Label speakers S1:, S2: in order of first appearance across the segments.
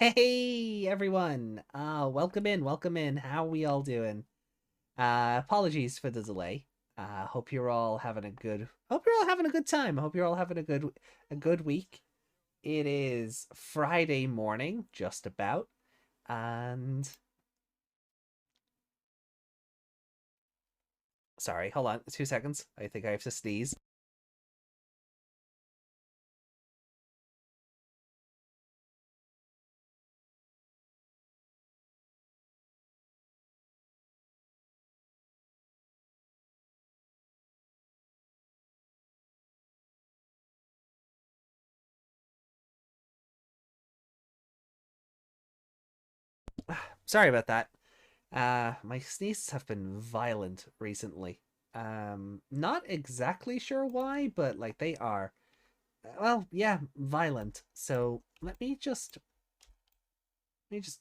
S1: Hey everyone! Welcome in, welcome in. How we all doing? Apologies for the delay. Hope you're all having a good hope you're all having a good time. Hope you're all having a good week. It is Friday morning, just about, and sorry, hold on 2 seconds. I think I have to sneeze. Sorry about that. My sneezes have been violent recently. Not exactly sure why, but like they are. Well, yeah, violent. So let me just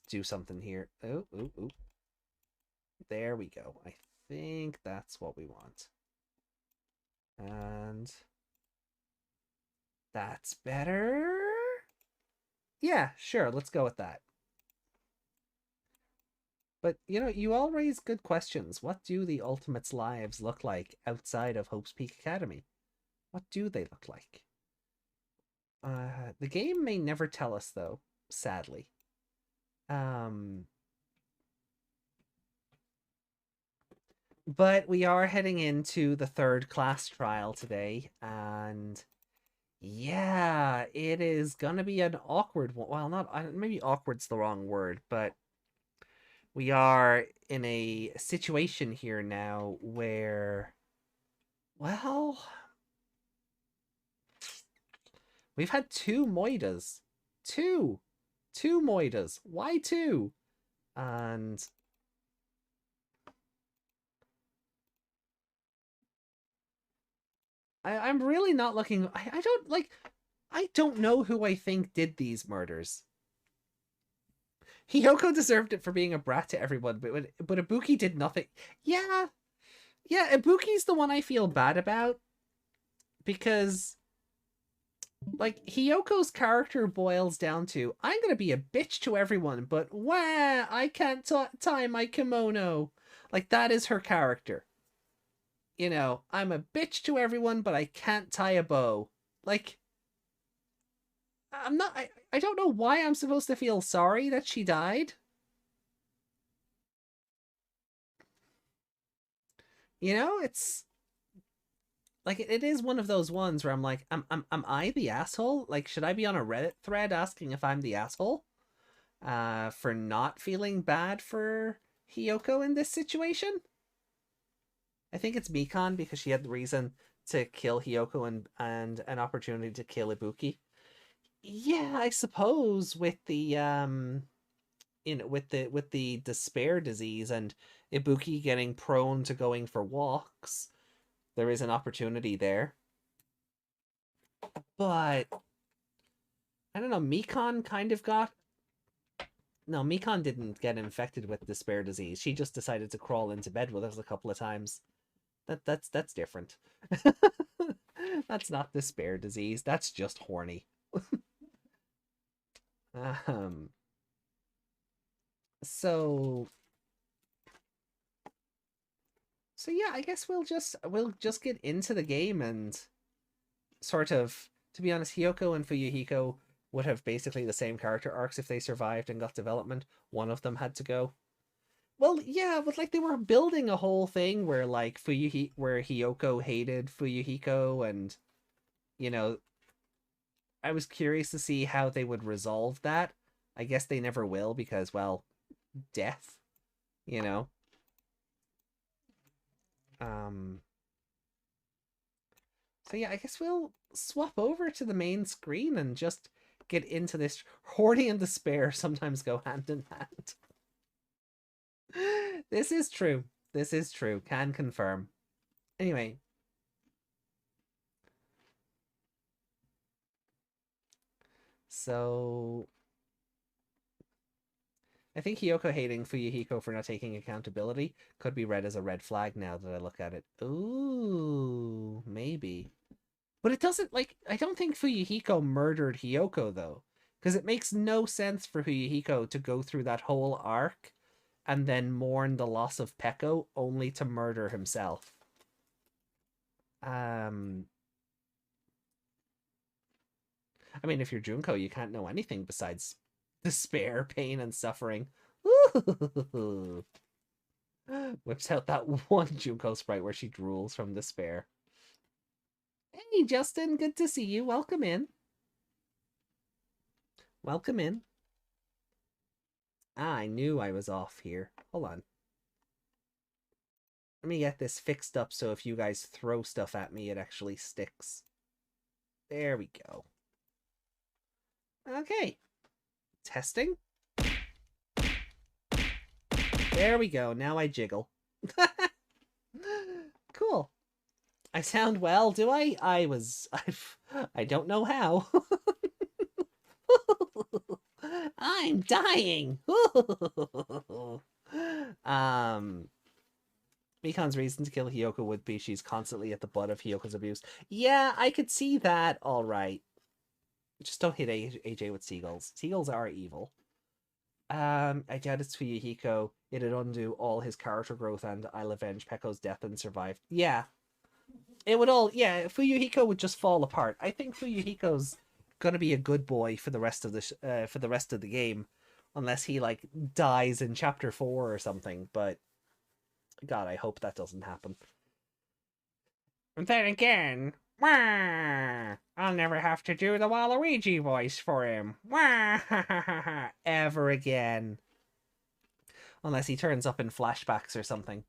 S1: do something here. Oh, oh, oh. There we go. I think that's what we want. And that's better. Yeah, sure, let's go with that. But you all raise good questions. What do the Ultimates' lives look like outside of Hope's Peak Academy? What do they look like? The game may never tell us though, sadly. Um, but we are heading into the third class trial today, and yeah, it is gonna be an awkward one. Well, not maybe awkward's the wrong word, but we are in a situation here now where, well, we've had two Moidas, two, two Moidas. Why two? And I'm really not looking. I don't like. I don't know who I think did these murders. Hiyoko deserved it for being a brat to everyone, but Ibuki did nothing. Yeah, yeah. Ibuki's the one I feel bad about because like Hiyoko's character boils down to I'm gonna be a bitch to everyone, but wah, I can't tie my kimono. Like that is her character. I'm a bitch to everyone, but I can't tie a bow. Like I'm not. I don't know why I'm supposed to feel sorry that she died. It's like it is one of those ones where I'm like, am I the asshole? Like, should I be on a Reddit thread asking if I'm the asshole? For not feeling bad for Hiyoko in this situation? I think it's Mikan because she had the reason to kill Hiyoko and an opportunity to kill Ibuki. Yeah, I suppose with the with the despair disease and Ibuki getting prone to going for walks, there is an opportunity there. But I don't know, Mikan kind of got no, Mikan didn't get infected with despair disease. She just decided to crawl into bed with us a couple of times. That's different. That's not despair disease. That's just horny. Um so so yeah, I guess we'll just get into the game and sort of, to be honest, Hiyoko and Fuyuhiko would have basically the same character arcs if they survived and got development. One of them had to go. Well, yeah, but like they were building a whole thing where like where Hiyoko hated Fuyuhiko, and you know, I was curious to see how they would resolve that. I guess they never will because, well, death, you know. Um, so yeah, I guess we'll swap over to the main screen and just get into this. Hoarding and despair sometimes go hand in hand. This is true. This is true. Can confirm. Anyway, so I think Hiyoko hating Fuyuhiko for not taking accountability could be read as a red flag now that I look at it. Ooh, maybe. But it doesn't, like, I don't think Fuyuhiko murdered Hiyoko though. Because it makes no sense for Fuyuhiko to go through that whole arc and then mourn the loss of Peko only to murder himself. I mean, if you're Junko, you can't know anything besides despair, pain, and suffering. Ooh. Whips out that one Junko sprite where she drools from despair. Hey, Justin, good to see you. Welcome in. Welcome in. I knew I was off here. Hold on. Let me get this fixed up so if you guys throw stuff at me, it actually sticks. There we go. Okay. Testing. There we go. Now I jiggle. Cool. I sound well, do I? I don't know how. I'm dying. Mikan's reason to kill Hiyoko would be she's constantly at the butt of Hiyoko's abuse. Yeah, I could see that, all right. Just don't hit AJ with seagulls. Seagulls are evil. I doubt it's Fuyuhiko. It'd undo all his character growth and I'll avenge Peko's death and survive. Yeah. It would all... Yeah, Fuyuhiko would just fall apart. I think Fuyuhiko's gonna be a good boy for the rest of the game. Unless he, like, dies in Chapter 4 or something, but... God, I hope that doesn't happen. And then again... Wah! I'll never have to do the Waluigi voice for him. Wah! Ever again. Unless he turns up in flashbacks or something.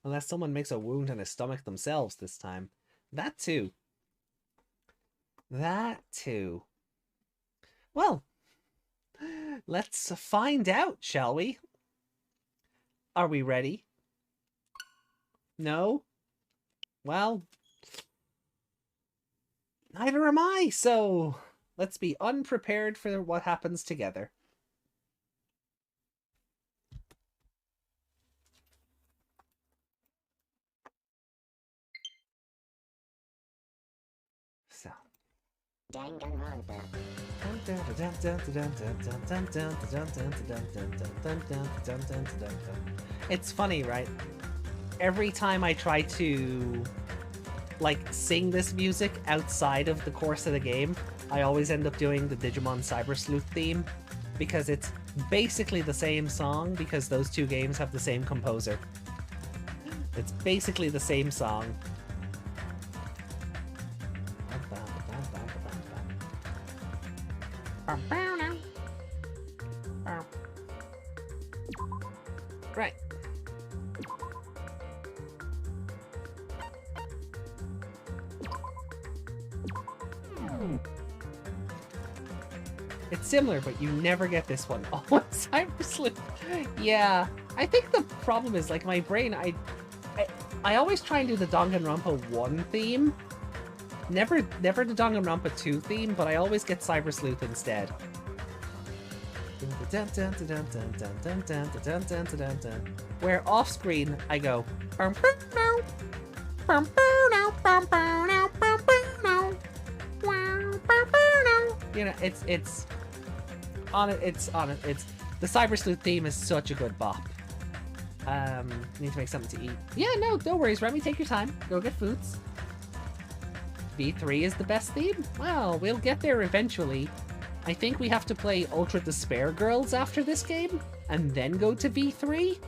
S1: Unless someone makes a wound in his stomach themselves this time. That too. That too. Well, let's find out, shall we? Are we ready? No? Well, neither am I, so let's be unprepared for what happens together. So. Danganronpa. It's funny, right? Every time I try to, like, sing this music outside of the course of the game, I always end up doing the Digimon Cyber Sleuth theme, because it's basically the same song, because those two games have the same composer. It's basically the same song. Right. It's similar, but you never get this one. Oh, Cyber Sleuth. Yeah, I think the problem is, like, my brain, I always try and do the Danganronpa 1 theme. Never the Danganronpa 2 theme, but I always get Cyber Sleuth instead. Where off screen I go. You know, it's on it. The Cyber Sleuth theme is such a good bop. Need to make something to eat. Yeah, no worries, Remy. Take your time. Go get foods. V3 is the best theme? Well, we'll get there eventually. I think we have to play Ultra Despair Girls after this game, and then go to V3,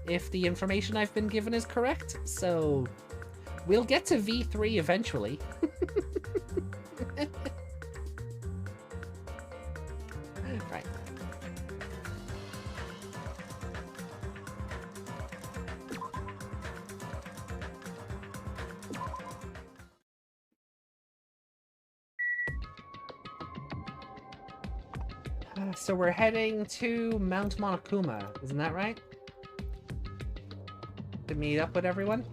S1: if the information I've been given is correct. So, we'll get to V3 eventually. Right. So we're heading to Mount Monokuma, isn't that right? To meet up with everyone?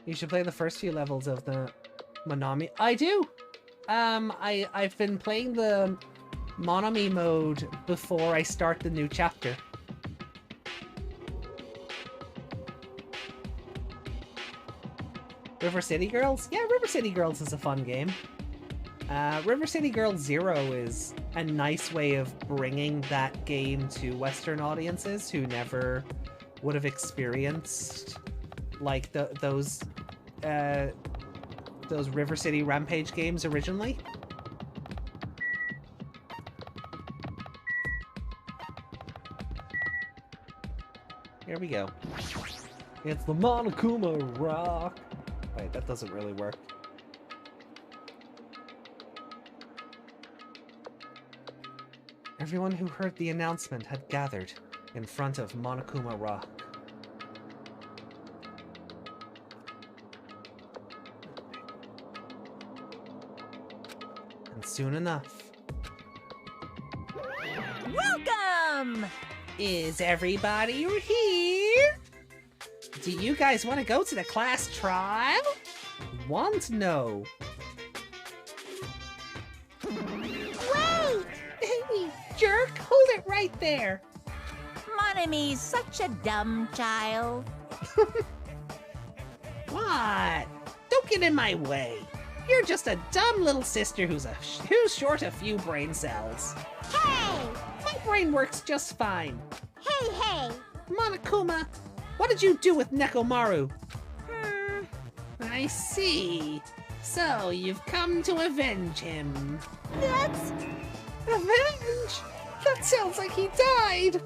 S1: You should play the first few levels of the Monami. I do! I've been playing the Monami mode before I start the new chapter. River City Girls? Yeah, River City Girls is a fun game. River City Girls Zero is a nice way of bringing that game to Western audiences who never would have experienced like those River City Rampage games originally. Here we go. It's the Monokuma Rock. Wait, that doesn't really work. Everyone who heard the announcement had gathered in front of Monokuma Rock. And soon enough...
S2: Welcome!
S1: Is everybody here? Do you guys want to go to the class trial? Want to know?
S2: Wait!
S1: Hey, jerk! Hold it right there!
S2: Monomi's such a dumb child.
S1: What? Don't get in my way. You're just a dumb little sister who's short a few brain cells.
S2: Hey!
S1: My brain works just fine.
S2: Hey!
S1: Monokuma, what did you do with Nekomaru?
S2: Hmm.
S1: I see. So you've come to avenge him.
S2: That's...
S1: Avenge? That sounds like he died.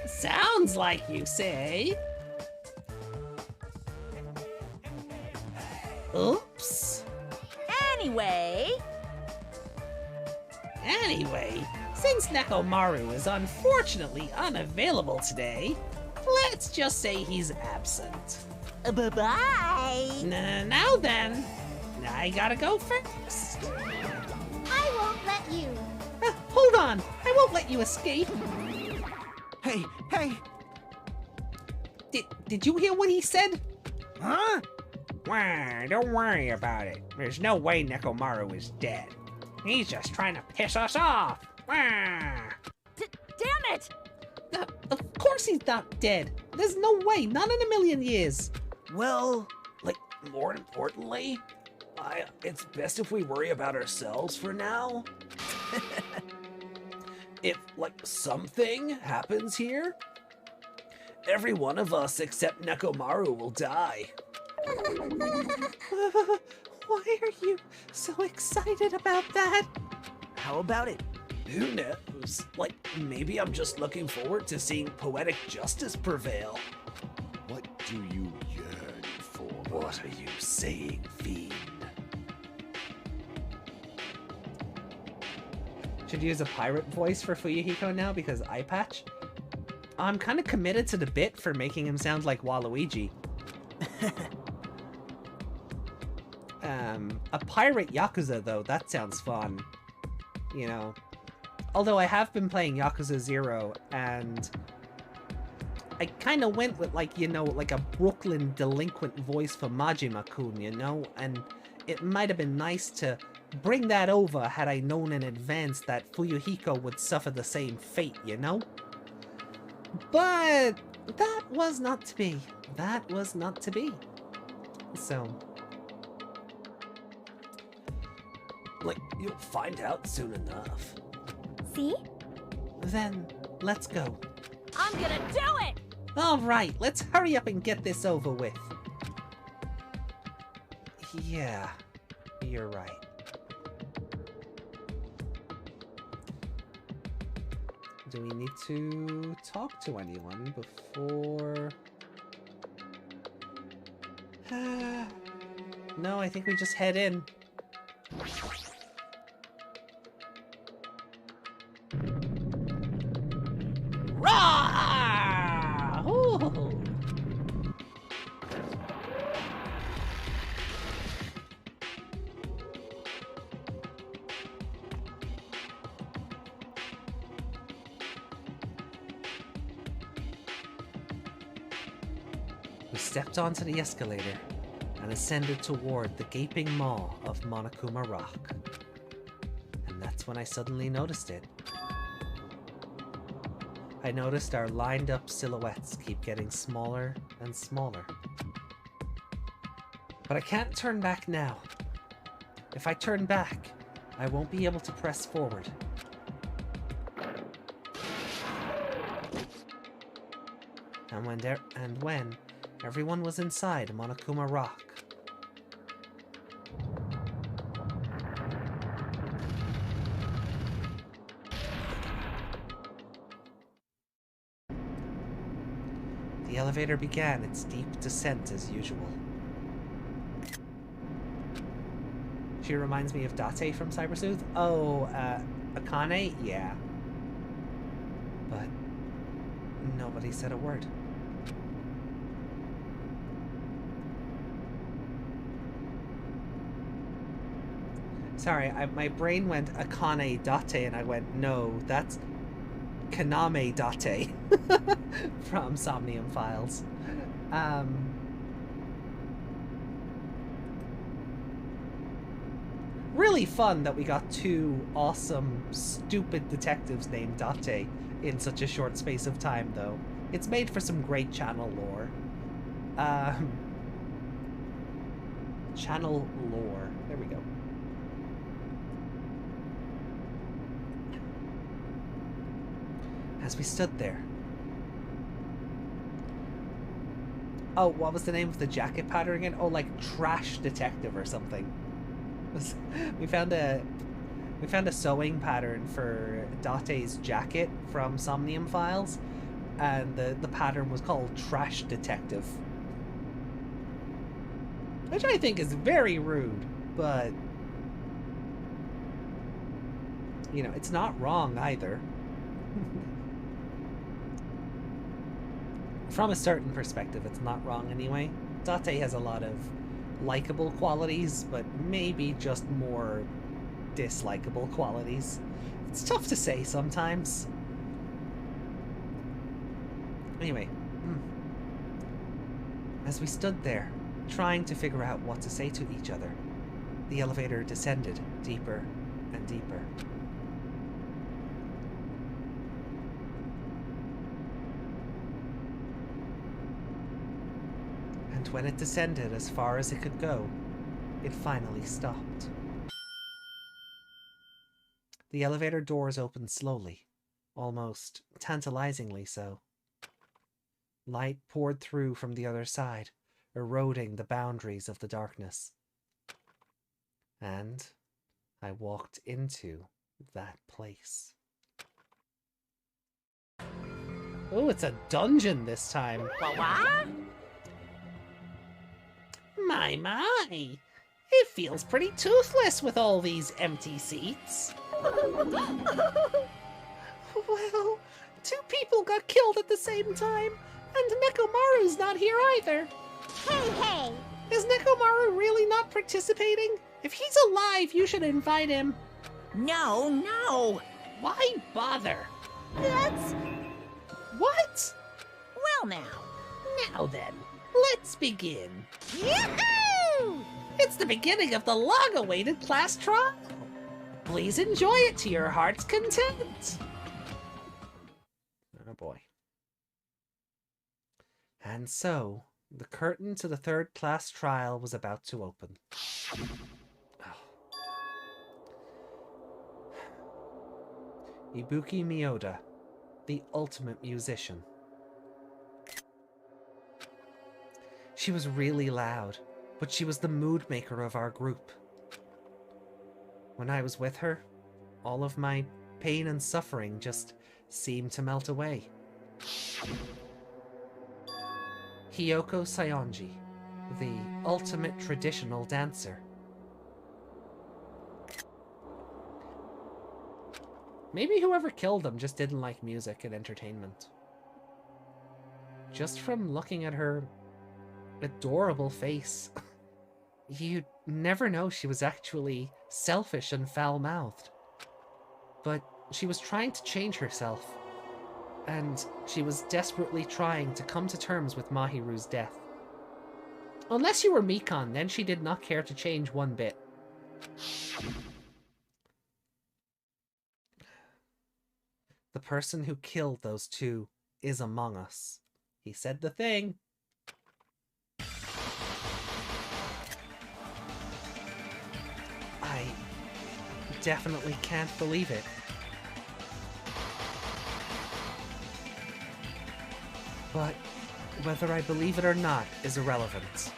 S1: Sounds like you say. Oops.
S2: Anyway,
S1: since Nekomaru is unfortunately unavailable today, let's just say he's absent.
S2: bye-bye.
S1: Now then, I gotta go first.
S2: I won't let you.
S1: Hold on, I won't let you escape.
S3: Hey!
S1: Did you hear what he said?
S3: Huh?
S1: Wah, don't worry about it. There's no way Nekomaru is dead. He's just trying to piss us off. Wah.
S2: Damn it!
S1: Of course he's not dead. There's no way, not in a million years.
S3: Well, like, more importantly, it's best if we worry about ourselves for now. If, like, something happens here, every one of us except Nekomaru will die.
S1: Why are you so excited about that?
S3: How about it? Who knows? Like, maybe I'm just looking forward to seeing poetic justice prevail.
S4: What do you yearn for?
S3: What are you saying, fiend?
S1: Should use a pirate voice for Fuyuhiko now because eye patch? I'm kind of committed to the bit for making him sound like Waluigi. A pirate Yakuza though, that sounds fun. You know. Although I have been playing Yakuza 0 and I kind of went with like, you know, like a Brooklyn delinquent voice for Majima-kun, you know? And it might have been nice to bring that over had I known in advance that Fuyuhiko would suffer the same fate, you know? But that was not to be. That was not to be. So...
S3: Like, you'll find out soon enough.
S2: See?
S1: Then, let's go.
S2: I'm gonna do it!
S1: Alright, let's hurry up and get this over with. Yeah, you're right. Do we need to talk to anyone before... No, I think we just head in. Rah! Ooh. We stepped onto the escalator and ascended toward the gaping maw of Monokuma Rock. And that's when I suddenly noticed it. I noticed our lined up silhouettes keep getting smaller and smaller. But I can't turn back now. If I turn back, I won't be able to press forward. And when everyone was inside Monokuma Rock, the elevator began its deep descent as usual. She reminds me of Date from Cybersooth. Oh, Akane? Yeah. But nobody said a word. Sorry, my brain went Akane Date and I went, no, that's Kaname Date from Somnium Files. Really fun that we got two awesome, stupid detectives named Date in such a short space of time, though. It's made for some great channel lore. Channel lore. There we go. As we stood there. Oh, what was the name of the jacket pattern again? Oh, like Trash Detective or something. We found a sewing pattern for Date's jacket from Somnium Files, and the pattern was called Trash Detective. Which I think is very rude, but you know, it's not wrong either. From a certain perspective, it's not wrong anyway. Date has a lot of likable qualities, but maybe just more dislikable qualities. It's tough to say sometimes. Anyway, as we stood there, trying to figure out what to say to each other, the elevator descended deeper and deeper. And when it descended as far as it could go, it finally stopped. The elevator doors opened slowly, almost tantalizingly so. Light poured through from the other side, eroding the boundaries of the darkness. And I walked into that place. Oh, it's a dungeon this time.
S2: What?
S1: My. It feels pretty toothless with all these empty seats. Well, two people got killed at the same time, and Nekomaru's not here either.
S2: Hey!
S1: Is Nekomaru really not participating? If he's alive, you should invite him.
S2: No!
S1: Why bother?
S2: That's...
S1: What?
S2: Well now.
S1: Now then, let's begin.
S2: Yahoo!
S1: It's the beginning of the long-awaited class trial. Please enjoy it to your heart's content. Oh boy. And so, the curtain to the third class trial was about to open. Ibuki Miyoda, the ultimate musician. She was really loud, but she was the mood maker of our group. When I was with her, all of my pain and suffering just seemed to melt away. Hiyoko Sayonji, the ultimate traditional dancer. Maybe whoever killed them just didn't like music and entertainment. Just from looking at her adorable face, you'd never know she was actually selfish and foul-mouthed. But she was trying to change herself, and she was desperately trying to come to terms with Mahiru's death. Unless you were Mikan, then she did not care to change one bit. The person who killed those two is among us. He said the thing. I definitely can't believe it. But whether I believe it or not is irrelevant.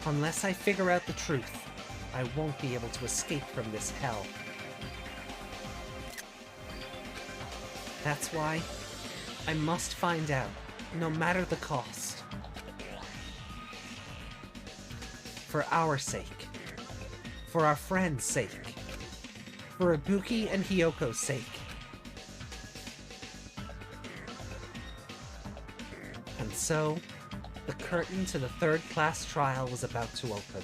S1: Unless I figure out the truth, I won't be able to escape from this hell. That's why I must find out, no matter the cost. For our sake. For our friends' sake. For Ibuki and Hyoko's sake. And so, the curtain to the third-class trial was about to open.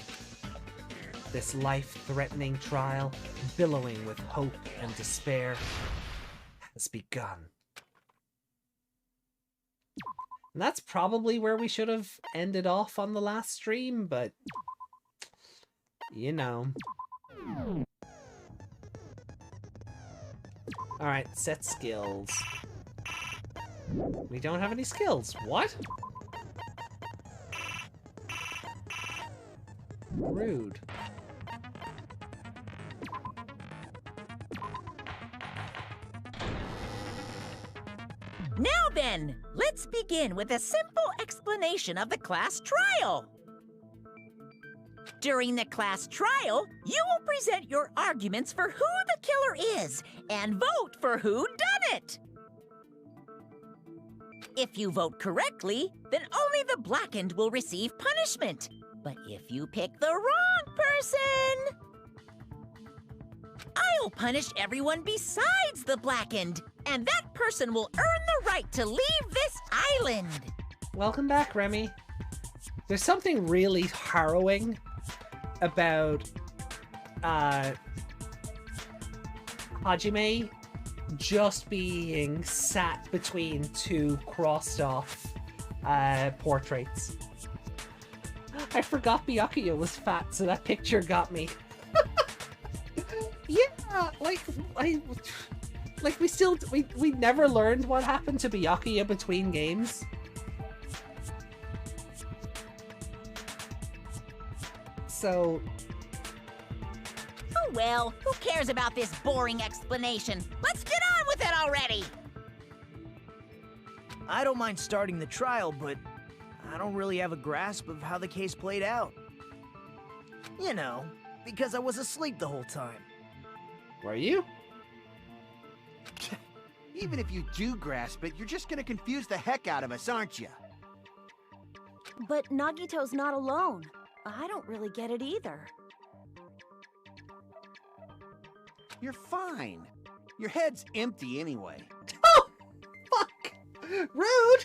S1: This life-threatening trial, billowing with hope and despair, has begun. And that's probably where we should have ended off on the last stream, but you know. Alright, set skills. We don't have any skills. What? Rude.
S2: Now then, let's begin with a simple explanation of the class trial. During the class trial, you will present your arguments for who the killer is and vote for who done it. If you vote correctly, then only the blackened will receive punishment. But if you pick the wrong person, I'll punish everyone besides the blackened, and that person will earn the right to leave this island.
S1: Welcome back, Remy. There's something really harrowing about Hajime just being sat between two crossed off portraits. I forgot Byakuya was fat, so that picture got me. Yeah, we never learned what happened to Byakuya between games. So...
S2: Oh well, who cares about this boring explanation? Let's get on with it already!
S5: I don't mind starting the trial, but I don't really have a grasp of how the case played out. You know, because I was asleep the whole time.
S1: Were you?
S6: Even if you do grasp it, you're just gonna confuse the heck out of us, aren't you?
S7: But Nagito's not alone. I don't really get it either.
S6: You're fine. Your head's empty anyway.
S1: Oh, fuck! Rude!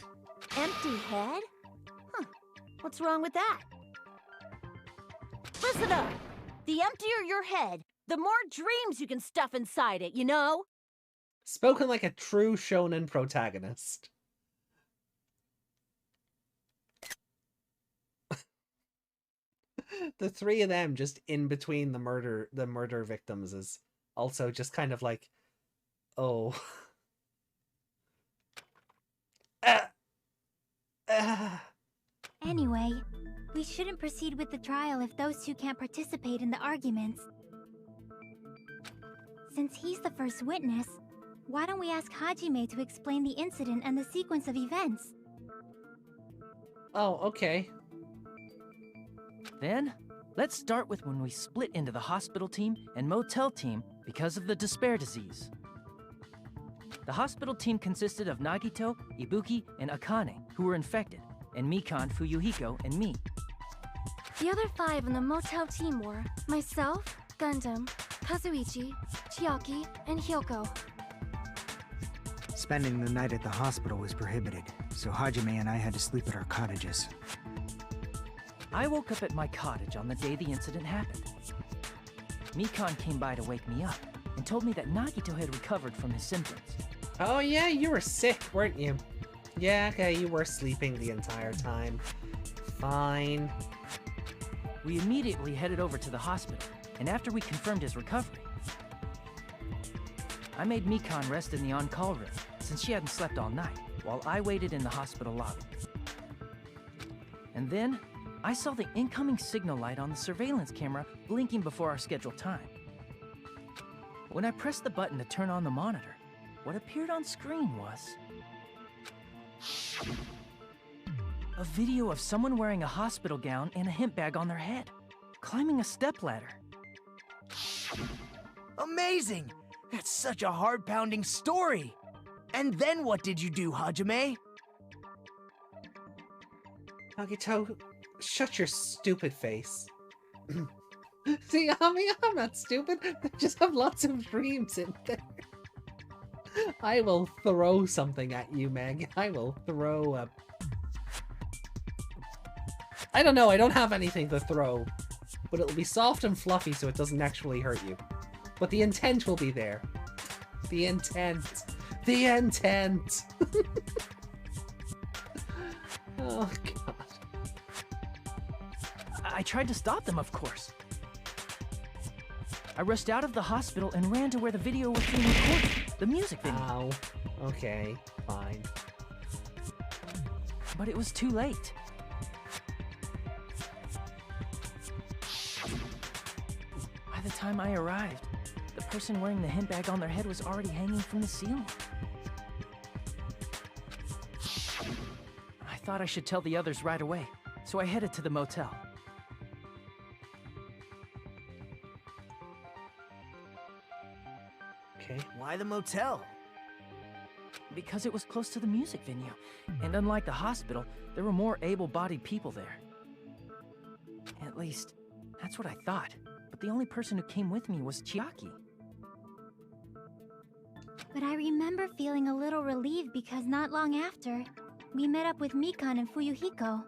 S7: Empty head? Huh. What's wrong with that? Listen up. The emptier your head, the more dreams you can stuff inside it, you know?
S1: Spoken like a true shonen protagonist. The three of them just in between the murder victims is also just kind of like, oh.
S8: Anyway, we shouldn't proceed with the trial if those two can't participate in the arguments. Since he's the first witness, why don't we ask Hajime to explain the incident and the sequence of events?
S1: Oh, okay.
S9: Then, let's start with when we split into the hospital team and motel team because of the despair disease. The hospital team consisted of Nagito, Ibuki, and Akane, who were infected, and Mikan, Fuyuhiko, and me.
S8: The other 5 on the motel team were myself, Gundam, Kazuichi, Chiaki, and Hyoko.
S10: Spending the night at the hospital was prohibited, so Hajime and I had to sleep at our cottages.
S9: I woke up at my cottage on the day the incident happened. Mikan came by to wake me up and told me that Nagito had recovered from his symptoms.
S1: Oh yeah, you were sick, weren't you? Yeah, okay, you were sleeping the entire time. Fine.
S9: We immediately headed over to the hospital, and after we confirmed his recovery, I made Mikan rest in the on-call room, since she hadn't slept all night, while I waited in the hospital lobby. And then, I saw the incoming signal light on the surveillance camera blinking before our scheduled time. When I pressed the button to turn on the monitor, what appeared on screen was a video of someone wearing a hospital gown and a hemp bag on their head, climbing a stepladder.
S5: Amazing! That's such a heart-pounding story! And then what did you do, Hajime?
S1: Nagito, shut your stupid face. See, I mean, I'm not stupid. I just have lots of dreams in there. I will throw something at you, Meg. I will throw a... I don't know, I don't have anything to throw. But it'll be soft and fluffy so it doesn't actually hurt you. But the intent will be there. The intent. The intent! Oh, God.
S9: I tried to stop them, of course. I rushed out of the hospital and ran to where the video was being recorded, the music video.
S1: Ow. Okay, fine.
S9: But it was too late. By the time I arrived, the person wearing the hemp bag on their head was already hanging from the ceiling. I thought I should tell the others right away, so I headed to the motel.
S1: Okay.
S5: Why the motel?
S9: Because it was close to the music venue, and unlike the hospital, there were more able-bodied people there. At least, that's what I thought, but the only person who came with me was Chiaki.
S8: But I remember feeling a little relieved because not long after, we met up with Mikan and Fuyuhiko.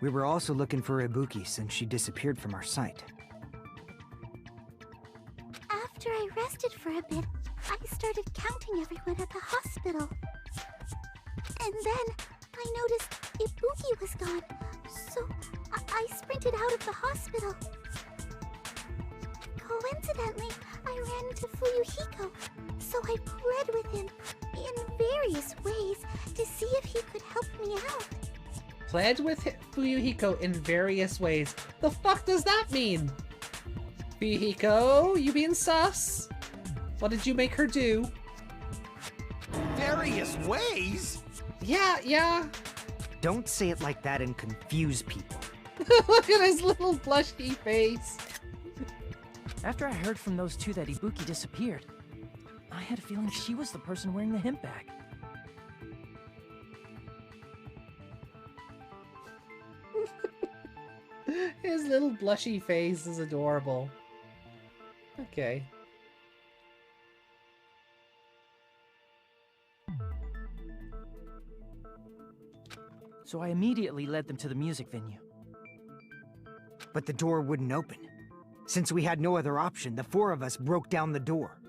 S10: We were also looking for Ibuki since she disappeared from our sight.
S8: After I rested for a bit, I started counting everyone at the hospital. And then I noticed Ibuki was gone, so I sprinted out of the hospital. Coincidentally, I ran into Fuyuhiko, so I pled with him in various ways to see if he could help me out.
S1: Pled with Fuyuhiko in various ways. The fuck does that mean? Fuyuhiko, you being sus? What did you make her do?
S6: Various ways?
S1: Yeah.
S10: Don't say it like that and confuse people.
S1: Look at his little blushy face.
S9: After I heard from those two that Ibuki disappeared, I had a feeling she was the person wearing the hemp bag.
S1: His little blushy face is adorable. Okay.
S9: So I immediately led them to the music venue.
S10: But the door wouldn't open. Since we had no other option, the four of us broke down the door.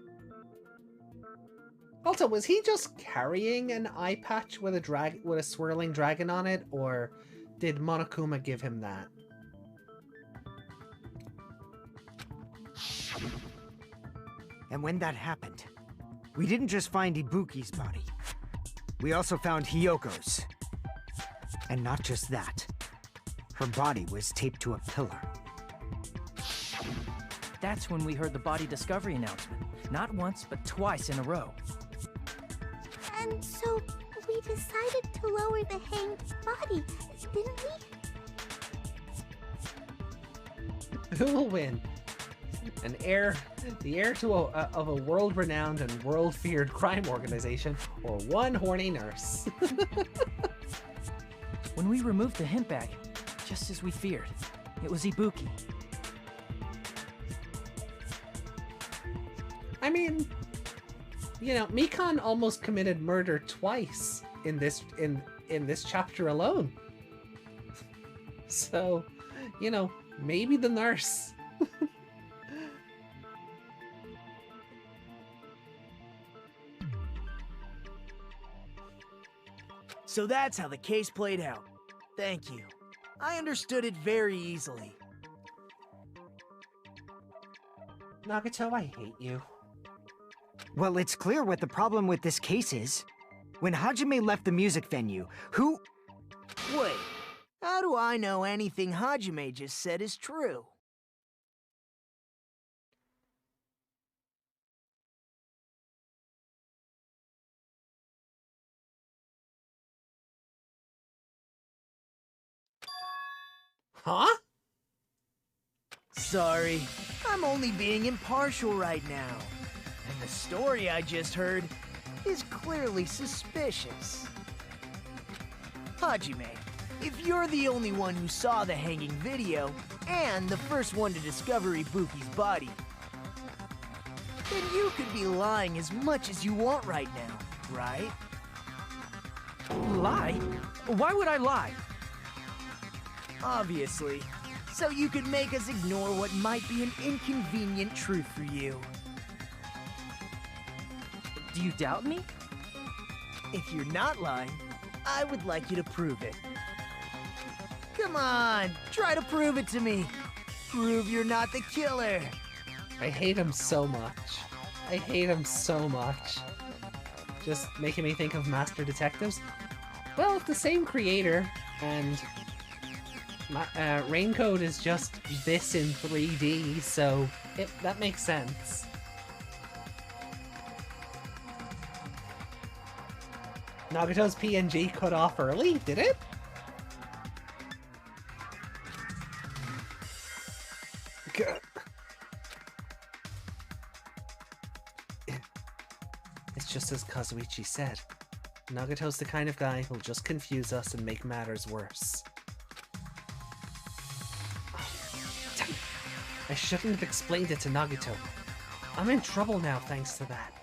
S1: Also, was he just carrying an eye patch with a swirling dragon on it, or did Monokuma give him that?
S10: And when that happened, we didn't just find Ibuki's body. We also found Hyoko's. And not just that. Her body was taped to a pillar.
S9: That's when we heard the body discovery announcement. Not once, but twice in a row.
S8: And so we decided to lower the hanged body, didn't we?
S1: Who will win? The heir to of a world-renowned and world-feared crime organization, or one horny nurse?
S9: When we removed the hemp bag, just as we feared, it was Ibuki.
S1: I mean, you know, Mikan almost committed murder twice in this chapter alone. So, you know, maybe the nurse.
S5: So that's how the case played out. Thank you. I understood it very easily.
S1: Nagato, I hate you.
S10: Well, it's clear what the problem with this case is. When Hajime left the music venue, who...
S5: Wait, how do I know anything Hajime just said is true?
S1: Huh?
S5: Sorry, I'm only being impartial right now. And the story I just heard is clearly suspicious. Hajime, if you're the only one who saw the hanging video, and the first one to discover Ibuki's body, then you could be lying as much as you want right now, right?
S9: Lie? Why would I lie?
S5: Obviously. So you could make us ignore what might be an inconvenient truth for you.
S9: Do you doubt me?
S5: If you're not lying, I would like you to prove it. Come on, try to prove it to me. Prove you're not the killer.
S1: I hate him so much. I hate him so much. Just making me think of Master Detectives. Well, it's the same creator, and Raincoat is just this in 3D, so that makes sense. Nagato's PNG cut off early, did it? It's just as Kazuichi said. Nagato's the kind of guy who'll just confuse us and make matters worse. Damn it. I shouldn't have explained it to Nagato. I'm in trouble now thanks to that.